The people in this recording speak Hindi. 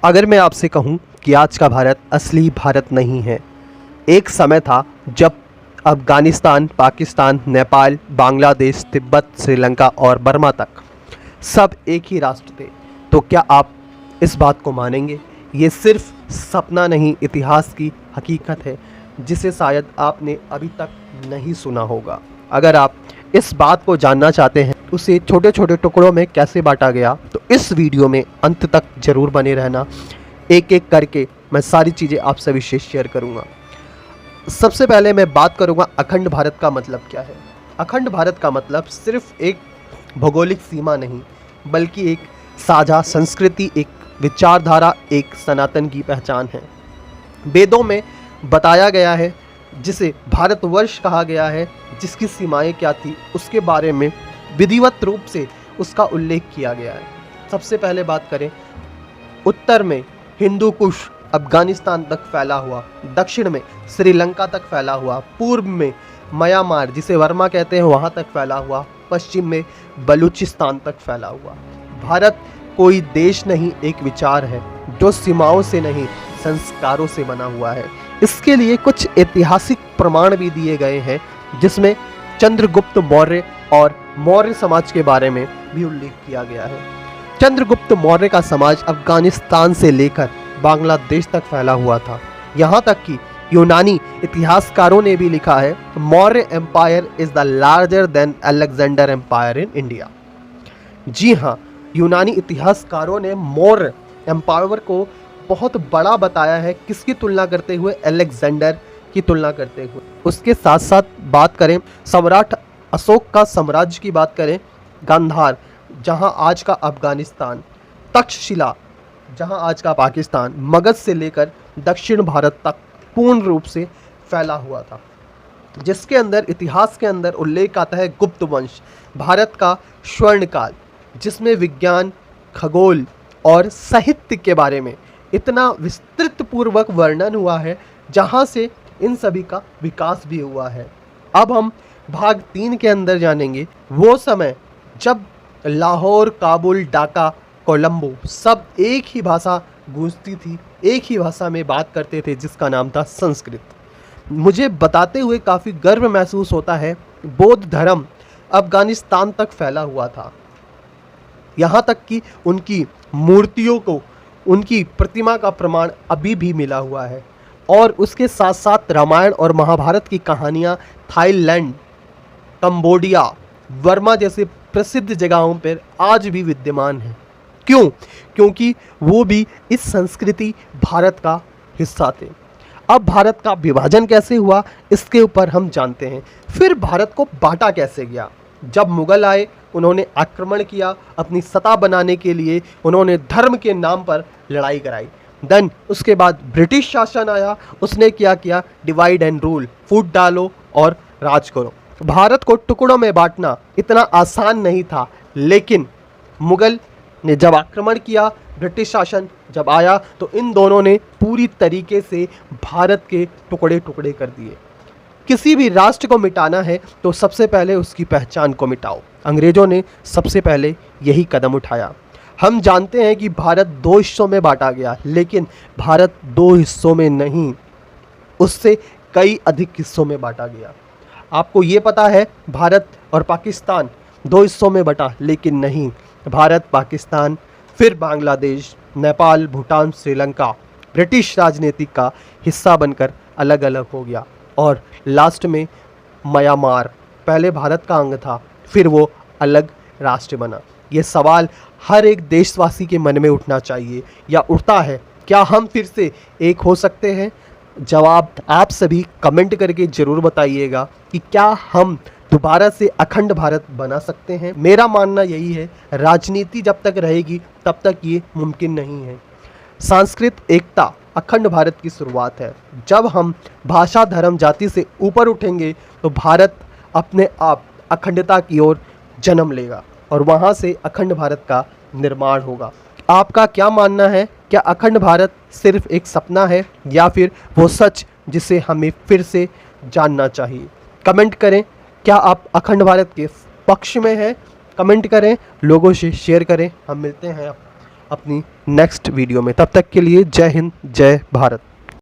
अगर मैं आपसे कहूं कि आज का भारत असली भारत नहीं है। एक समय था जब अफ़गानिस्तान, पाकिस्तान, नेपाल, बांग्लादेश, तिब्बत, श्रीलंका और बर्मा तक सब एक ही राष्ट्र थे। तो क्या आप इस बात को मानेंगे? ये सिर्फ सपना नहीं, इतिहास की हकीकत है जिसे शायद आपने अभी तक नहीं सुना होगा। अगर आप इस बात को जानना चाहते हैं उसे छोटे छोटे टुकड़ों में कैसे बांटा गया, तो इस वीडियो में अंत तक जरूर बने रहना। एक एक करके मैं सारी चीज़ें आपसे विशेष शेयर करूंगा। सबसे पहले मैं बात करूंगा अखंड भारत का मतलब क्या है। अखंड भारत का मतलब सिर्फ एक भौगोलिक सीमा नहीं, बल्कि एक साझा संस्कृति, एक विचारधारा, एक सनातन की पहचान है। वेदों में बताया गया है, जिसे भारतवर्ष कहा गया है, जिसकी सीमाएं क्या थी उसके बारे में विधिवत रूप से उसका उल्लेख किया गया है। सबसे पहले बात करें, उत्तर में हिंदू कुश अफगानिस्तान तक फैला हुआ, दक्षिण में श्रीलंका तक फैला हुआ, पूर्व में म्यांमार जिसे वर्मा कहते हैं वहाँ तक फैला हुआ, पश्चिम में बलूचिस्तान तक फैला हुआ। भारत कोई देश नहीं, एक विचार है जो सीमाओं से नहीं संस्कारों से बना हुआ है। इसके लिए कुछ ऐतिहासिक प्रमाण भी दिए गए हैं, जिसमें चंद्रगुप्त मौर्य और मौर्य समाज के बारे में भी उल्लेख किया गया है। चंद्रगुप्त मौर्य का समाज अफगानिस्तान से लेकर बांग्लादेश तक फैला हुआ था। यहाँ तक कि यूनानी इतिहासकारों ने भी लिखा है, Maurya empire is the larger than Alexander empire in India. जी हाँ, यूनानी इतिहासकारों ने मौर्य एम्पायर को बहुत बड़ा बताया है। किसकी तुलना करते हुए? अलेक्जेंडर की तुलना करते हुए। उसके साथ साथ बात करें सम्राट अशोक का साम्राज्य की बात करें, गांधार जहां आज का अफगानिस्तान, तक्षशिला जहां आज का पाकिस्तान, मगध से लेकर दक्षिण भारत तक पूर्ण रूप से फैला हुआ था, जिसके अंदर इतिहास के अंदर उल्लेख आता है गुप्त वंश, भारत का स्वर्णकाल, जिसमें विज्ञान, खगोल और साहित्य के बारे में इतना विस्तृत पूर्वक वर्णन हुआ है, जहां से इन सभी का विकास भी हुआ है। अब हम भाग 3 के अंदर जानेंगे, वो समय जब लाहौर, काबुल, ढाका, कोलंबो सब एक ही भाषा गूंजती थी, एक ही भाषा में बात करते थे, जिसका नाम था संस्कृत। मुझे बताते हुए काफ़ी गर्व महसूस होता है, बौद्ध धर्म अफगानिस्तान तक फैला हुआ था। यहाँ तक कि उनकी मूर्तियों को, उनकी प्रतिमा का प्रमाण अभी भी मिला हुआ है। और उसके साथ साथ रामायण और महाभारत की कहानियाँ थाईलैंड, कंबोडिया, बर्मा जैसे प्रसिद्ध जगहों पर आज भी विद्यमान हैं। क्यों? क्योंकि वो भी इस संस्कृति भारत का हिस्सा थे। अब भारत का विभाजन कैसे हुआ, इसके ऊपर हम जानते हैं। फिर भारत को बांटा कैसे गया? जब मुगल आए, उन्होंने आक्रमण किया, अपनी सत्ता बनाने के लिए उन्होंने धर्म के नाम पर लड़ाई कराई। देन उसके बाद ब्रिटिश शासन आया, उसने क्या किया? डिवाइड एंड रूल, फूट डालो और राज करो। भारत को टुकड़ों में बांटना इतना आसान नहीं था, लेकिन मुगल ने जब आक्रमण किया, ब्रिटिश शासन जब आया, तो इन दोनों ने पूरी तरीके से भारत के टुकड़े टुकड़े कर दिए। किसी भी राष्ट्र को मिटाना है तो सबसे पहले उसकी पहचान को मिटाओ। अंग्रेज़ों ने सबसे पहले यही कदम उठाया। हम जानते हैं कि भारत 2 हिस्सों में बांटा गया, लेकिन भारत 2 हिस्सों में नहीं, उससे कई अधिक हिस्सों में बांटा गया। आपको ये पता है, भारत और पाकिस्तान 2 हिस्सों में बटा, लेकिन नहीं, भारत, पाकिस्तान, फिर बांग्लादेश, नेपाल, भूटान, श्रीलंका ब्रिटिश राजनीति का हिस्सा बनकर अलग अलग हो गया। और लास्ट में म्यांमार पहले भारत का अंग था, फिर वो अलग राष्ट्र बना। ये सवाल हर एक देशवासी के मन में उठना चाहिए, या उठता है। क्या हम फिर से एक हो सकते हैं? जवाब आप सभी कमेंट करके ज़रूर बताइएगा कि क्या हम दोबारा से अखंड भारत बना सकते हैं। मेरा मानना यही है, राजनीति जब तक रहेगी तब तक ये मुमकिन नहीं है। सांस्कृतिक एकता अखंड भारत की शुरुआत है। जब हम भाषा, धर्म, जाति से ऊपर उठेंगे तो भारत अपने आप अखंडता की ओर जन्म लेगा और वहाँ से अखंड भारत का निर्माण होगा। आपका क्या मानना है? क्या अखंड भारत सिर्फ एक सपना है, या फिर वो सच जिसे हमें फिर से जानना चाहिए? कमेंट करें। क्या आप अखंड भारत के पक्ष में हैं? कमेंट करें, लोगों से शेयर करें। हम मिलते हैं अपनी नेक्स्ट वीडियो में। तब तक के लिए जय हिंद, जय भारत।